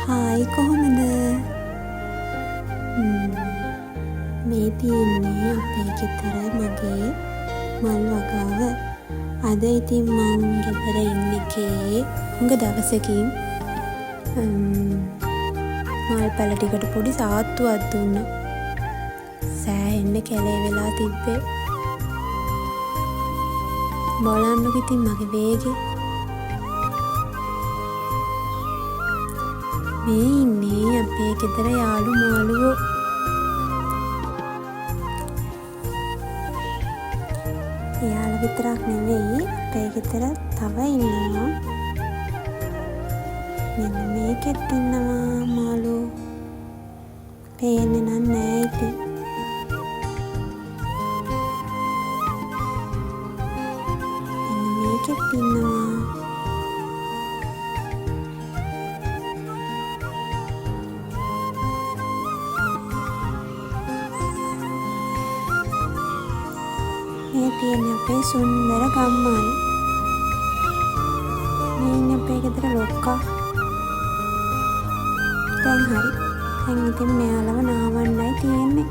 Hi කොහොමද? මේ තියෙන්නේ අපේ ගෙදර මගේ මල් වගාව. අද ඉතින් මං ගෙදර ඉන්නකේ හුඟ දවසකින් මල් පැල ටිකට පොඩි සාත්තුවක් දුන්නා. සෑහෙන්න කැලේ වෙලා තිබ්බේ. බලන්නකො ඉතින් මගේ වේගේ. මේ ඉන්නේ අපේ ගෙදර යාළු මාළුවෝ. එයාලා විතරක් නෙවෙයි අපේ ගෙදර තව ඉන්නවා. මෙන්න මේකෙත් ඉන්නවා මාළුවෝ. පේන්නේ නෑ ඉතින්. මෙන්න මේකෙත් ඉන්නවා. මේ තියෙන අපේ සුන්දර ගම්මාන. මේ ඉන්නේ අපේ ගෙදර ලොක්කා. දැන් හරි. දැන් ඉතින් මෙයාලව නාවන්නයි තියෙන්නේ.